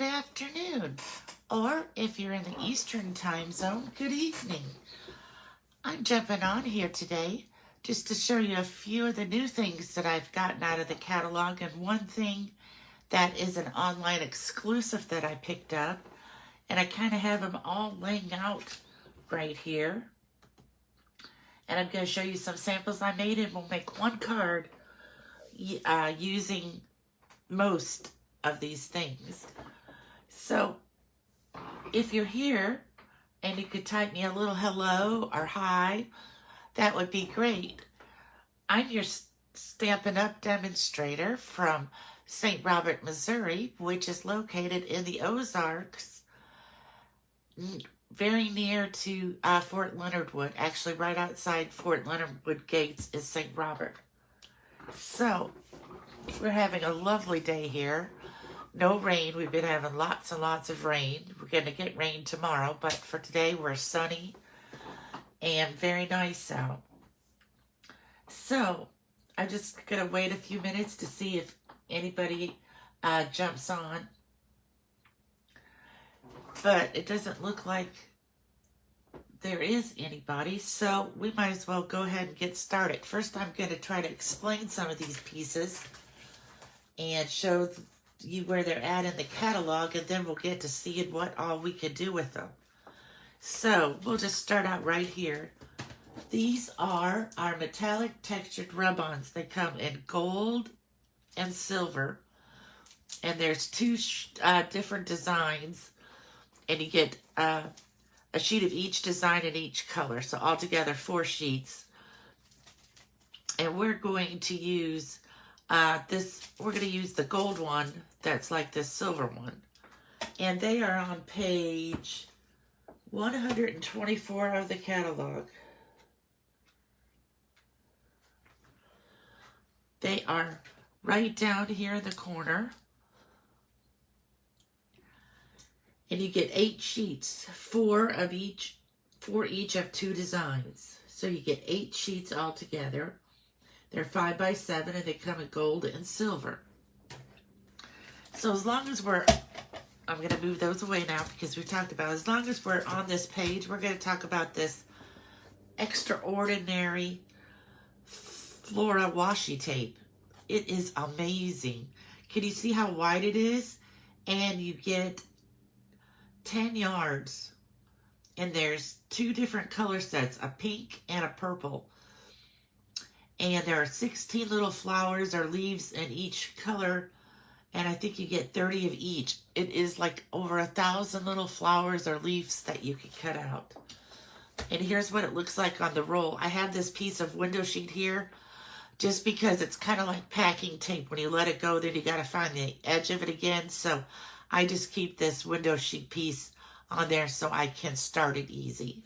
good afternoon. Or if you're in the Eastern time zone, good evening. I'm jumping on here today just to show you a few of the new things that I've gotten out of the catalog, and one thing that is an online exclusive that I picked up, and I kind of have them all laying out right here. And I'm going to show you some samples I made, and we'll make one card using most of these things. So if you're here and you could type me a little hello or hi, that would be great. I'm your Stampin' Up! Demonstrator from St. Robert, Missouri, which is located in the Ozarks, very near to Fort Leonard Wood. Actually, right outside Fort Leonard Wood gates is St. Robert. So we're having a lovely day here. No rain. We've been having lots and lots of rain. We're going to get rain tomorrow, but for today we're sunny and very nice out. So I'm just going to wait a few minutes to see if anybody jumps on. But it doesn't look like there is anybody, so we might as well go ahead and get started. First, I'm going to try to explain some of these pieces and show you where they're at in the catalog, and then we'll get to seeing what all we can do with them. So we'll just start out right here. These are our metallic textured rub-ons. They come in gold and silver, and there's two different designs, and you get a sheet of each design in each color, so altogether 4 sheets. And we're going to use we're going to use the gold one that's like this silver one. And they are on page 124 of the catalog. They are right down here in the corner. And you get 8 sheets, 4 each of 2 designs. So you get 8 sheets altogether. They're 5 by 7, and they come in gold and silver. So as long as I'm going to move those away now because we talked about, as long as we're on this page, we're going to talk about this extraordinary Flora washi tape. It is amazing. Can you see how wide it is? And you get 10 yards. And there's 2 different color sets, a pink and a purple. And there are 16 little flowers or leaves in each color, and I think you get 30 of each. It is like over 1,000 little flowers or leaves that you can cut out. And here's what it looks like on the roll. I have this piece of window sheet here just because it's kind of like packing tape. When you let it go, then you got to find the edge of it again. So I just keep this window sheet piece on there so I can start it easy.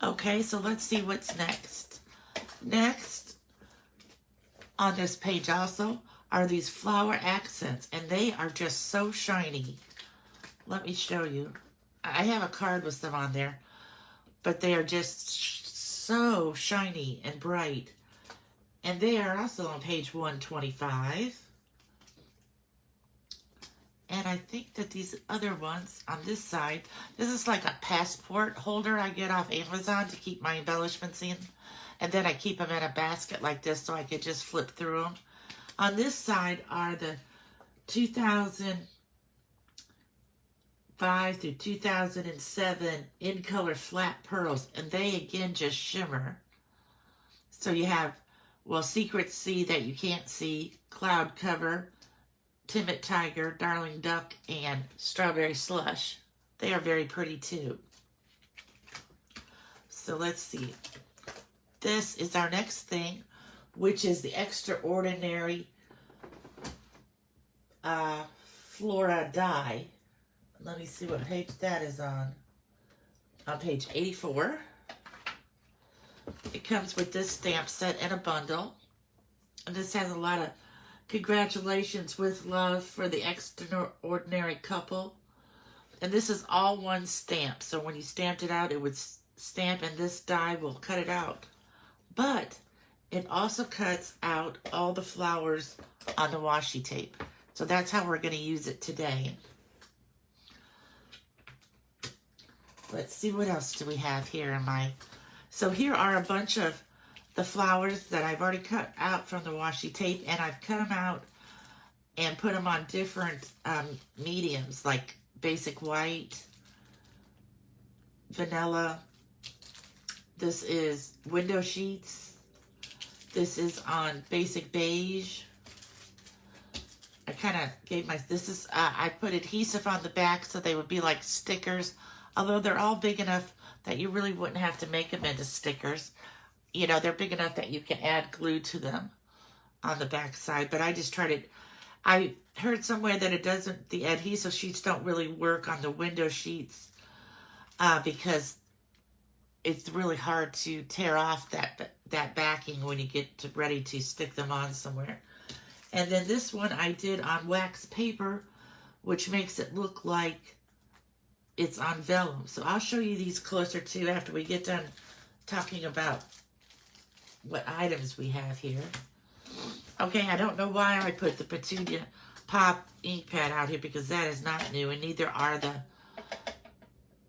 Okay, so let's see what's next. Next on this page also are these flower accents, and they are just so shiny. Let me show you. I have a card with them on there, but they are just so shiny and bright. And they are also on page 125. And I think that these other ones on this side, this is like a passport holder I get off Amazon to keep my embellishments in. And then I keep them in a basket like this so I could just flip through them. On this side are the 2005 through 2007 in color flat pearls. And they again just shimmer. So you have, well, Secret Sea that you can't see, Cloud Cover, Timid Tiger, Darling Duck, and Strawberry Slush. They are very pretty too. So let's see. This is our next thing, which is the extraordinary Flora die. Let me see what page that is on. On page 84. It comes with this stamp set and a bundle. And this has a lot of congratulations with love for the extraordinary couple. And this is all one stamp. So when you stamped it out, it would stamp, and this die will cut it out. But it also cuts out all the flowers on the washi tape. So that's how we're going to use it today. Let's see, what else do we have here in my... So here are a bunch of the flowers that I've already cut out from the washi tape, and I've cut them out and put them on different mediums, like basic white, vanilla. This is window sheets. This is on basic beige. I kind of gave my, this is, I put adhesive on the back so they would be like stickers, although they're all big enough that you really wouldn't have to make them into stickers. You know, they're big enough that you can add glue to them on the back side, but I just tried it. I heard somewhere that it doesn't, the adhesive sheets don't really work on the window sheets because it's really hard to tear off that backing when you get ready to stick them on somewhere. And then this one I did on wax paper, which makes it look like it's on vellum. So I'll show you these closer too after we get done talking about what items we have here. Okay, I don't know why I put the Petunia Pop ink pad out here because that is not new, and neither are the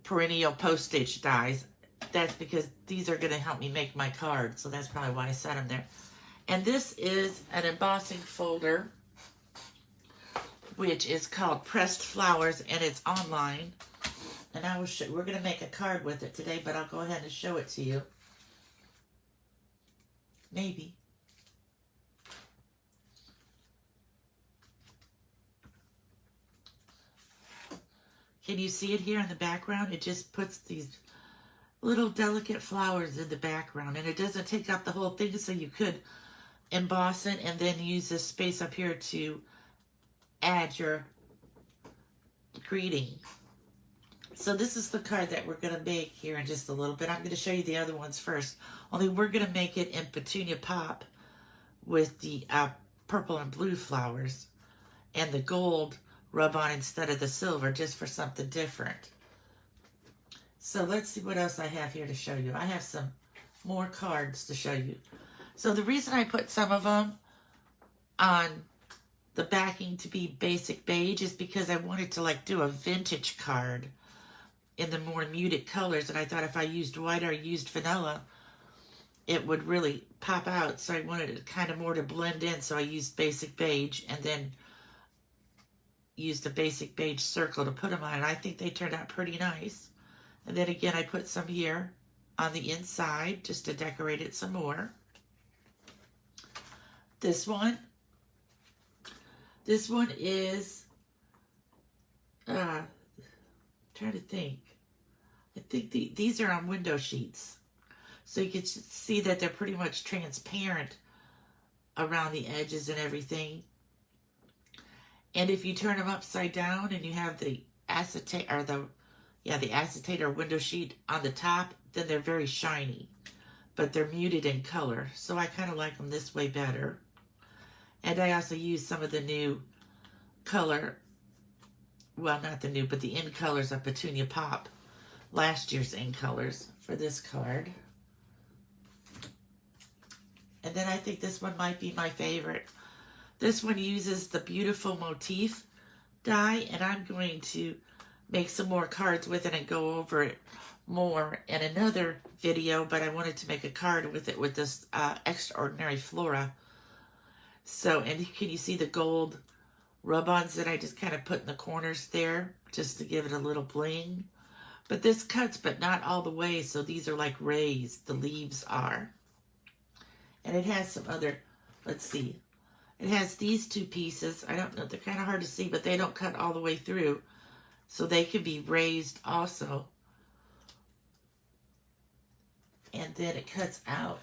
perennial postage dies. That's because these are going to help me make my cards, so that's probably why I set them there. And this is an embossing folder, which is called Pressed Flowers, and it's online. And I will show, we're going to make a card with it today, but I'll go ahead and show it to you. Maybe. Can you see it here in the background? It just puts these little delicate flowers in the background, and it doesn't take up the whole thing, so you could emboss it and then use this space up here to add your greeting. So this is the card that we're going to make here in just a little bit. I'm going to show you the other ones first, only we're going to make it in Petunia Pop with the purple and blue flowers and the gold rub on instead of the silver, just for something different. So let's see what else I have here to show you. I have some more cards to show you. So the reason I put some of them on the backing to be basic beige is because I wanted to like do a vintage card in the more muted colors, and I thought if I used white or used vanilla, it would really pop out. So I wanted it kind of more to blend in, so I used basic beige and then used a basic beige circle to put them on, and I think they turned out pretty nice. And then again, I put some here on the inside just to decorate it some more. This one is, trying to think. I think these are on window sheets. So you can see that they're pretty much transparent around the edges and everything. And if you turn them upside down and you have the acetate or the acetate or window sheet on the top, then they're very shiny, but they're muted in color. So I kind of like them this way better. And I also use some of the new color, well, not the new, but the in colors of Petunia Pop, last year's in colors for this card. And then I think this one might be my favorite. This one uses the Beautiful Motif die, and I'm going to make some more cards with it and go over it more in another video, but I wanted to make a card with it with this Extraordinary Flora. So, and can you see the gold rub-ons that I just kind of put in the corners there, just to give it a little bling? But this cuts, but not all the way, so these are like raised, the leaves are. And it has some other, let's see, it has these two pieces. I don't know, they're kind of hard to see, but they don't cut all the way through. So they can be raised also. And then it cuts out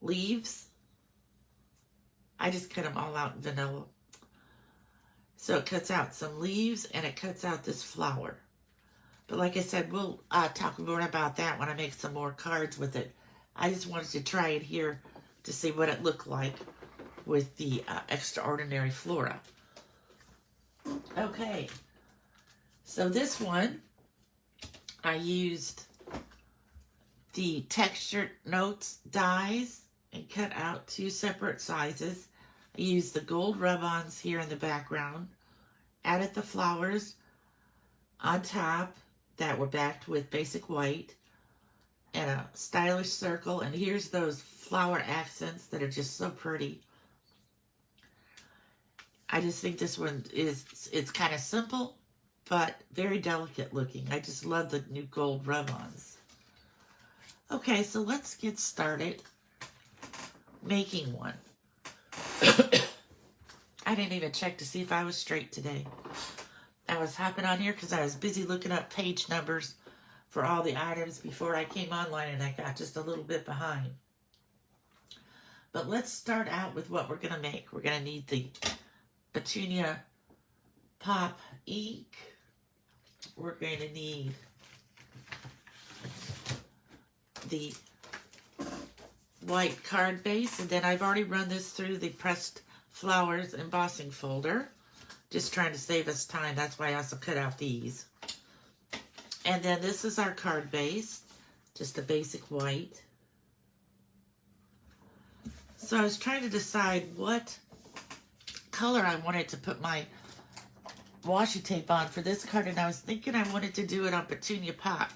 leaves. I just cut them all out in vanilla. So it cuts out some leaves and it cuts out this flower. But like I said, we'll talk more about that when I make some more cards with it. I just wanted to try it here to see what it looked like with the Extraordinary Flora. Okay, so this one, I used the Textured Notes dies and cut out 2 separate sizes I used the gold rub-ons here in the background, added the flowers on top that were backed with basic white, and a stylish circle, and here's those flower accents that are just so pretty. I just think this one it's kind of simple, but very delicate looking. I just love the new gold rub-ons. Okay, so let's get started making one. I didn't even check to see if I was straight today. I was hopping on here because I was busy looking up page numbers for all the items before I came online, and I got just a little bit behind. But let's start out with what we're going to make. We're going to need the Petunia Pop ink. We're going to need the white card base, and then I've already run this through the pressed flowers embossing folder, just trying to save us time. That's why I also cut out these. And then this is our card base, just a basic white. So I was trying to decide what color I wanted to put my washi tape on for this card, and I was thinking I wanted to do it on Petunia Pop.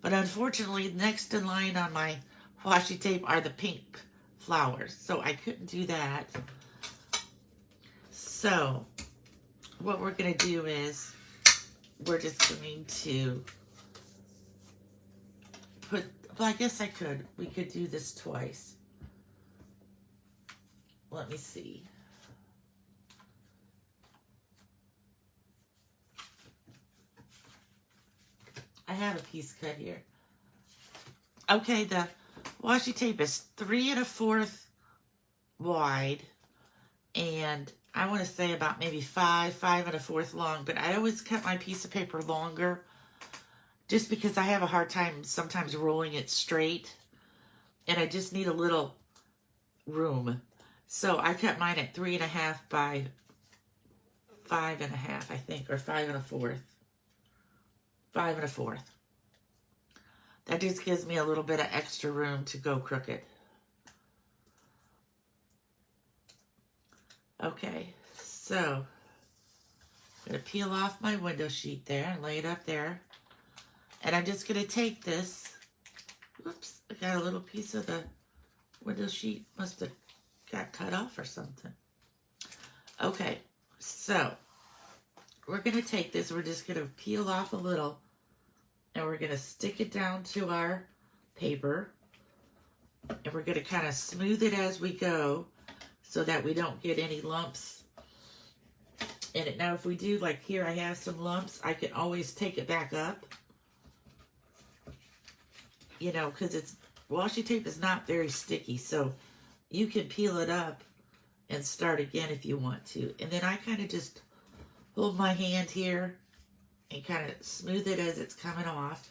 But unfortunately, next in line on my washi tape are the pink flowers, so I couldn't do that. So what we're going to do is we're just going to put, well, I guess we could do this twice. Let me see. I have a piece cut here. Okay, the washi tape is 3 1/4 wide, and I want to say about maybe 5 1/4 long, but I always cut my piece of paper longer just because I have a hard time sometimes rolling it straight, and I just need a little room. So I cut mine at 3 1/2 by 5 1/2, I think, or 5 1/4. 5 1/4. That just gives me a little bit of extra room to go crooked. Okay, so I'm going to peel off my window sheet there and lay it up there. And I'm just going to take this. Oops, I got a little piece of the window sheet. Must have got cut off or something. Okay, so we're going to take this. We're just going to peel off a little, and we're going to stick it down to our paper, and we're going to kind of smooth it as we go so that we don't get any lumps in it. Now, if we do, like here, I have some lumps, I can always take it back up, you know, because washi tape is not very sticky, so you can peel it up and start again if you want to. And then I kind of just hold my hand here and kind of smooth it as it's coming off.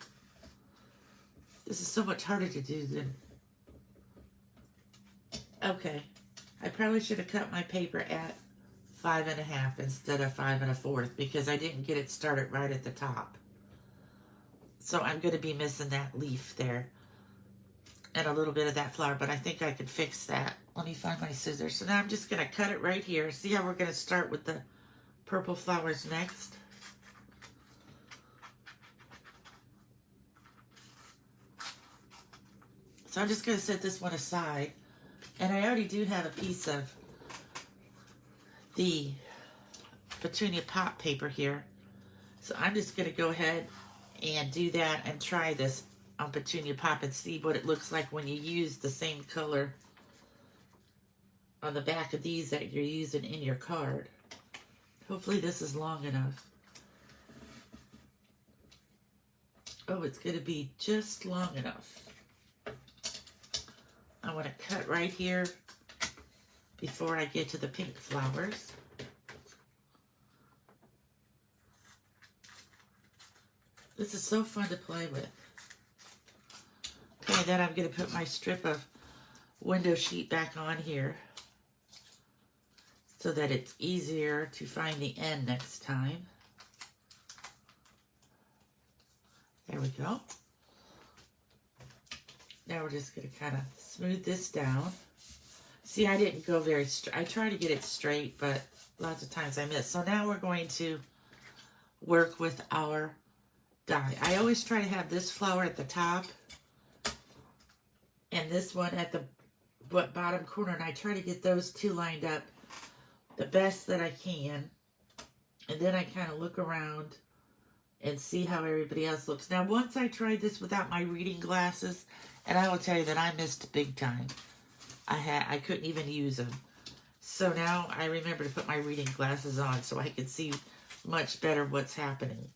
This is so much harder to do than... Okay. I probably should have cut my paper at 5 1/2 instead of 5 1/4 because I didn't get it started right at the top. So I'm going to be missing that leaf there and a little bit of that flower, but I think I could fix that. Let me find my scissors. So now I'm just going to cut it right here. See how we're going to start with the purple flowers next? So I'm just going to set this one aside. And I already do have a piece of the Petunia Pop paper here. So I'm just going to go ahead and do that and try this on Petunia Pop and see what it looks like when you use the same color on the back of these that you're using in your card. Hopefully this is long enough. Oh, it's going to be just long enough. I want to cut right here before I get to the pink flowers. This is so fun to play with. Okay, then I'm going to put my strip of window sheet back on here so that it's easier to find the end next time. There we go. Now we're just going to kind of smooth this down. See, I didn't go very straight. I try to get it straight, but lots of times I miss. So now we're going to work with our die. I always try to have this flower at the top and this one at the bottom corner, and I try to get those two lined up the best that I can. And then I kind of look around and see how everybody else looks. Now, once I tried this without my reading glasses, and I will tell you that I missed big time. I couldn't even use them. So now I remember to put my reading glasses on so I could see much better what's happening.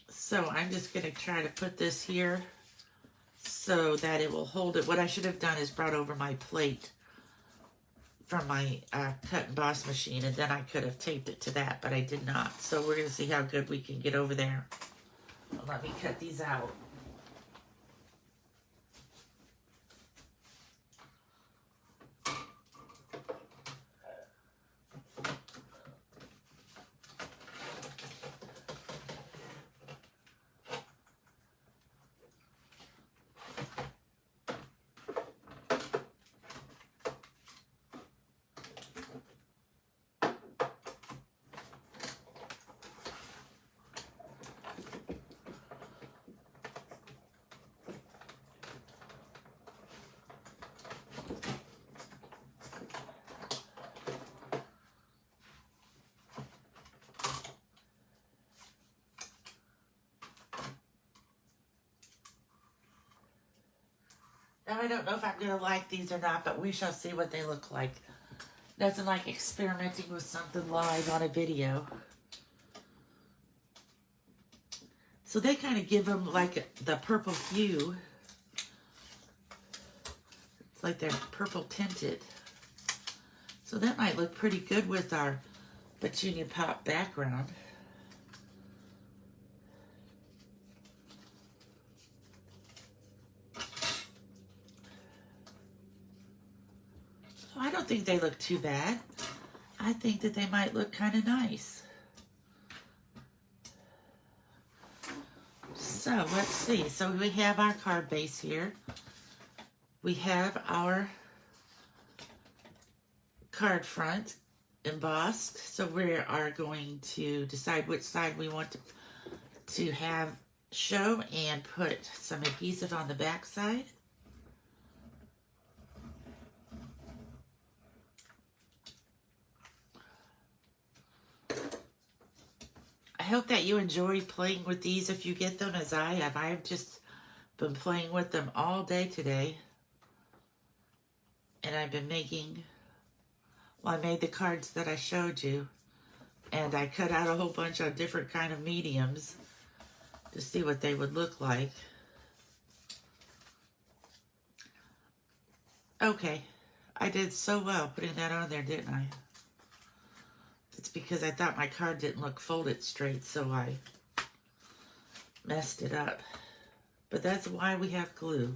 So I'm just going to try to put this here so that it will hold it. What I should have done is brought over my plate from my cut and boss machine, and then I could have taped it to that, but I did not. So we're going to see how good we can get over there. Let me cut these out. Now, I don't know if I'm going to like these or not, but we shall see what they look like. Nothing like experimenting with something live on a video. So they kind of give them like the purple hue. It's like they're purple tinted. So that might look pretty good with our Petunia Pop background. I don't think they look too bad. I think that they might look kind of nice. So let's see. So we have our card base here. We have our card front embossed. So we are going to decide which side we want to have show and put some adhesive on the back side. I hope that you enjoy playing with these if you get them as I have. I've just been playing with them all day today. And I've been making, well, I made the cards that I showed you. And I cut out a whole bunch of different kind of mediums to see what they would look like. Okay, I did so well putting that on there, didn't I? It's because I thought my card didn't look folded straight, so I messed it up. But that's why we have glue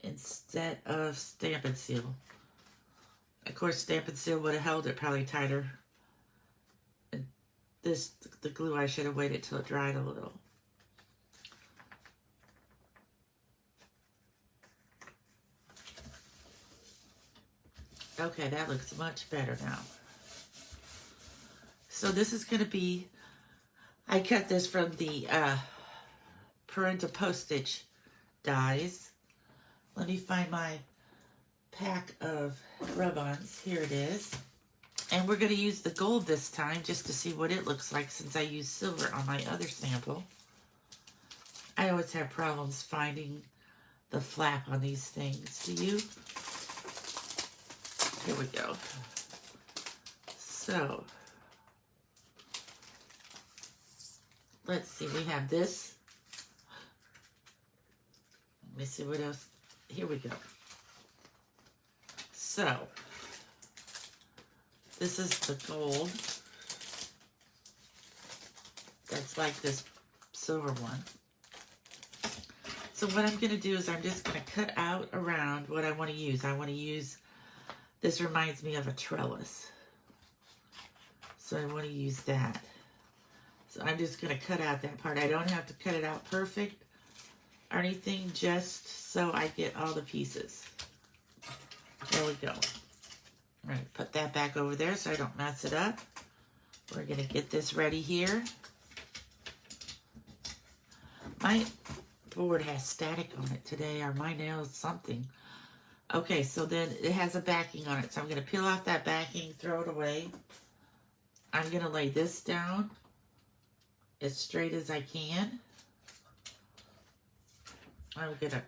instead of Stampin' Seal. Of course, Stampin' Seal would have held it probably tighter. And the glue, I should have waited till it dried a little. Okay, that looks much better now. So this is going to be, I cut this from the Parental Postage dies. Let me find my pack of rub-ons. Here it is. And we're going to use the gold this time just to see what it looks like since I used silver on my other sample. I always have problems finding the flap on these things. Do you? Here we go. So, let's see, we have this. Let me see what else. Here we go. So, this is the gold. That's like this silver one. So what I'm going to do is I'm just going to cut out around what I want to use. I want to use, this reminds me of a trellis. So I want to use that. So I'm just going to cut out that part. I don't have to cut it out perfect. or anything, just so I get all the pieces. There we go. I'm going to put that back over there so I don't mess it up. We're going to get this ready here. My board has static on it today, or my nails something. Okay, so then it has a backing on it. So I'm going to peel off that backing, throw it away. I'm going to lay this down as straight as I can. I'm going to,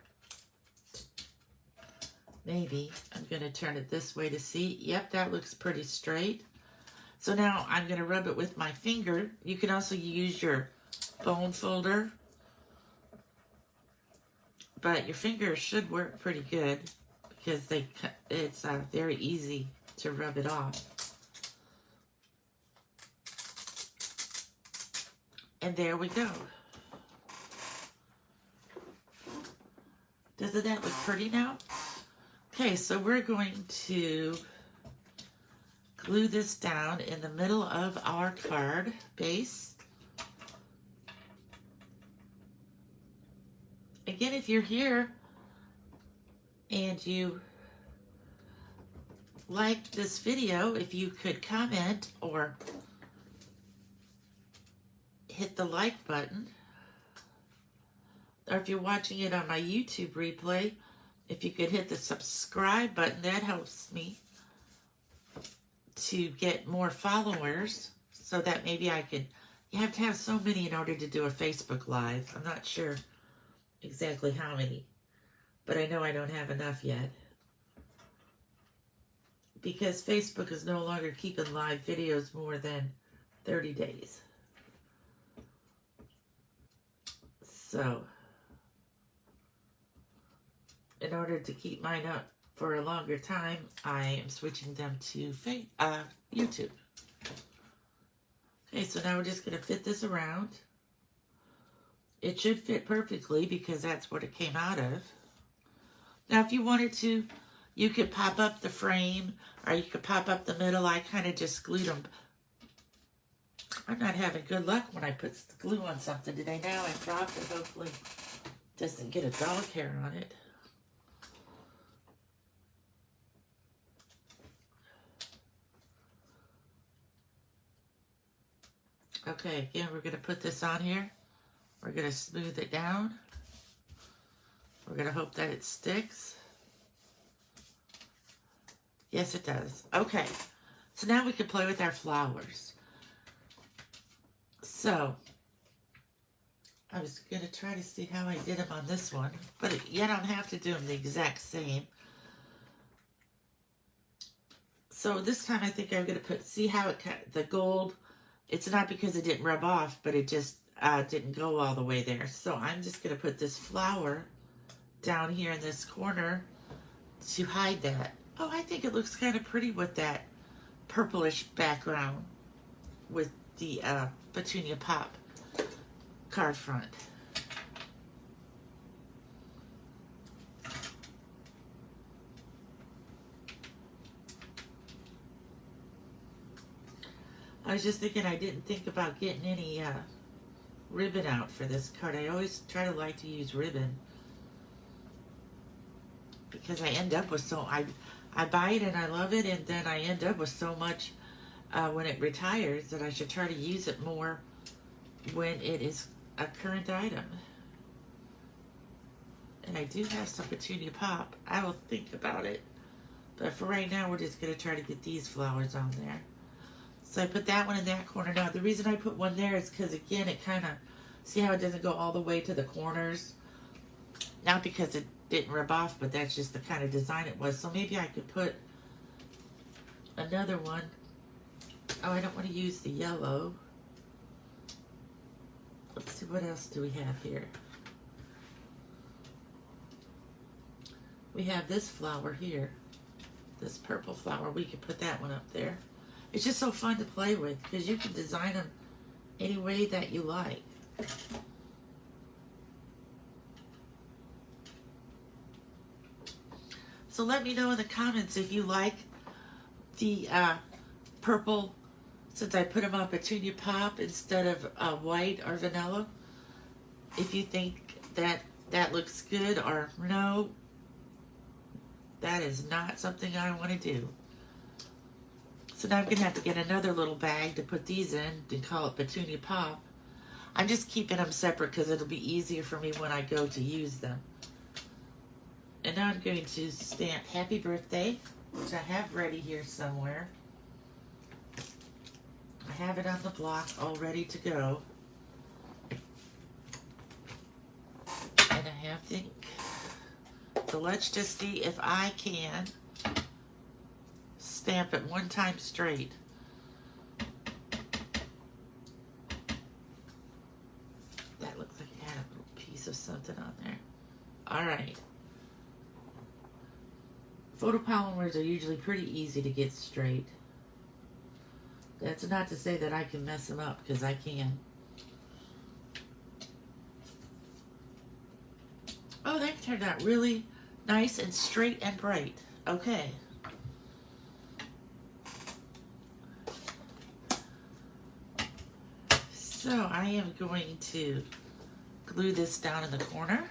I'm going to turn it this way to see. Yep, that looks pretty straight. So now I'm going to rub it with my finger. You can also use your bone folder, but your fingers should work pretty good because it's very easy to rub it off. And there we go. Doesn't that look pretty now? Okay, so we're going to glue this down in the middle of our card base. Again, if you're here and you like this video, if you could comment or hit the like button, or if you're watching it on my YouTube replay, if you could hit the subscribe button, that helps me to get more followers, so that maybe I could, you have to have so many in order to do a Facebook Live. I'm not sure exactly how many, but I know I don't have enough yet, because Facebook is no longer keeping live videos more than 30 days. So, in order to keep mine up for a longer time, I am switching them to YouTube. Okay, so now we're just going to fit this around. It should fit perfectly because that's what it came out of. Now, if you wanted to, you could pop up the frame, or you could pop up the middle. I kind of just glued them. I'm not having good luck when I put glue on something today. Now I dropped it. Hopefully it doesn't get a dog hair on it. Okay, again, we're going to put this on here. We're going to smooth it down. We're going to hope that it sticks. Yes, it does. Okay, so now we can play with our flowers. So, I was going to try to see how I did them on this one, but you don't have to do them the exact same. So this time I think I'm going to put, see how it cut, the gold, it's not because it didn't rub off, but it just didn't go all the way there. So I'm just going to put this flower down here in this corner to hide that. Oh, I think it looks kind of pretty with that purplish background with the Petunia Pop card front. I was just thinking I didn't think about getting any ribbon out for this card. I always try to like to use ribbon because I end up with I buy it and I love it, and then I end up with so much when it retires that I should try to use it more when it is a current item. And I do have some Petunia Pop. I will think about it. But for right now, we're just going to try to get these flowers on there. So I put that one in that corner. Now, the reason I put one there is because, again, it kind of, see how it doesn't go all the way to the corners? Not because it didn't rub off, but that's just the kind of design it was. So maybe I could put another one. Oh, I don't want to use the yellow. Let's see, what else do we have here? We have this flower here. This purple flower. We could put that one up there. It's just so fun to play with because you can design them any way that you like. So let me know in the comments if you like the purple, since I put them on Petunia Pop instead of white or vanilla. If you think that that looks good, or no, that is not something I want to do. So now I'm going to have to get another little bag to put these in and call it Petunia Pop. I'm just keeping them separate because it'll be easier for me when I go to use them. And now I'm going to stamp Happy Birthday, which I have ready here somewhere. I have it on the block all ready to go. And I have so let's just see if I can stamp it one time straight. That looks like it had a little piece of something on there. Alright. Photopolymers are usually pretty easy to get straight. That's not to say that I can mess them up, because I can. Oh, that turned out really nice and straight and bright. Okay. So I am going to glue this down in the corner.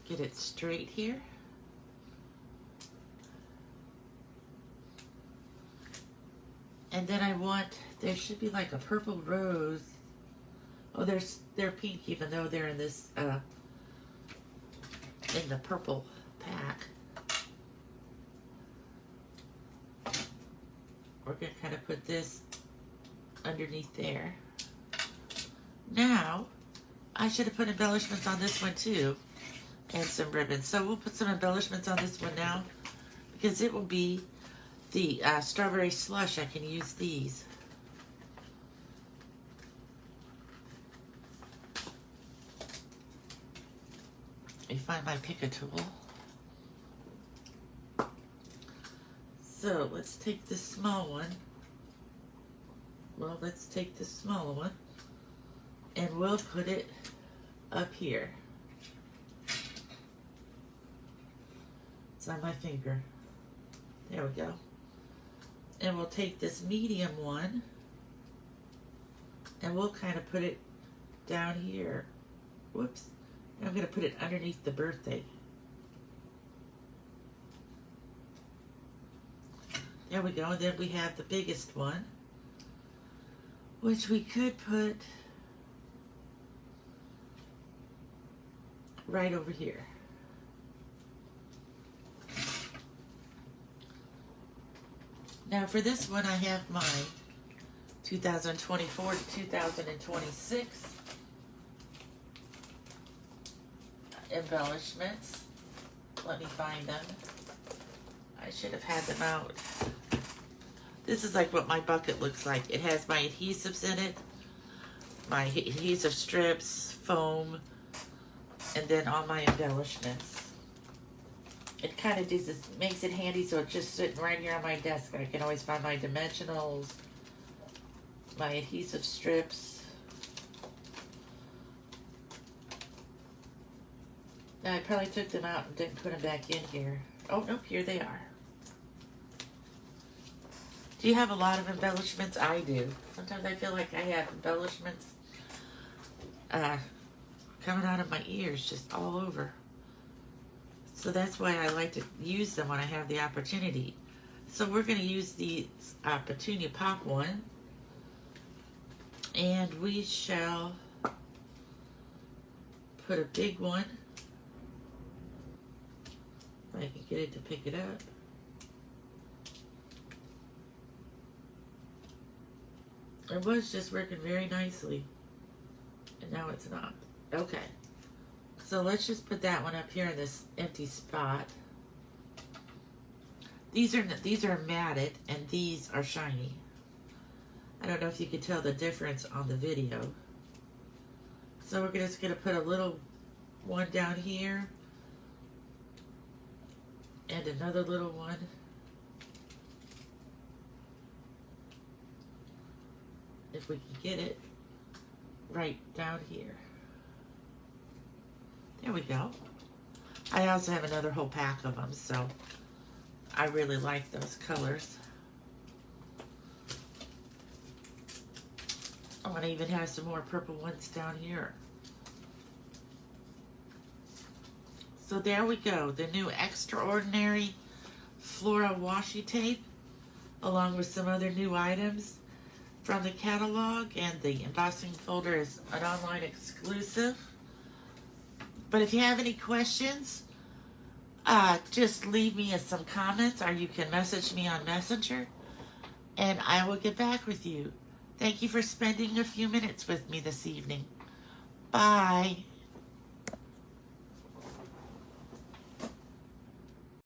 Get it straight here. And then I want, there should be like a purple rose. Oh, they're pink even though they're in this, in the purple pack. We're gonna kind of put this underneath there. Now, I should have put embellishments on this one too. And some ribbons. So we'll put some embellishments on this one now, because it will be the strawberry slush. I can use these. Let me find my pick a tool. So let's take this small one. Well, let's take this smaller one and we'll put it up here. It's on my finger. There we go. And we'll take this medium one and we'll kind of put it down here. Whoops. I'm going to put it underneath the birthday. There we go. And then we have the biggest one, which we could put right over here. Now for this one, I have my 2024 to 2026 embellishments. Let me find them. I should have had them out. This is like what my bucket looks like. It has my adhesives in it, my adhesive strips, foam, and then all my embellishments. It kind of makes it handy, so it's just sitting right here on my desk. I can always find my dimensionals, my adhesive strips. Now I probably took them out and didn't put them back in here. Oh, nope, here they are. Do you have a lot of embellishments? I do. Sometimes I feel like I have embellishments coming out of my ears just all over. So that's why I like to use them when I have the opportunity. So we're going to use the Petunia Pop one. And we shall put a big one. If I can get it to pick it up. It was just working very nicely. And now it's not. Okay. So let's just put that one up here in this empty spot. These are matted and these are shiny. I don't know if you can tell the difference on the video. So we're just going to put a little one down here and another little one. If we can get it right down here. There There we go. I also have another whole pack of them, so I really like those colors. Oh, and I even have some more purple ones down here. So there we go, the new Extraordinary Flora Washi Tape, along with some other new items from the catalog, and the embossing folder is an online exclusive. But if you have any questions, just leave me some comments, or you can message me on Messenger, and I will get back with you. Thank you for spending a few minutes with me this evening. Bye.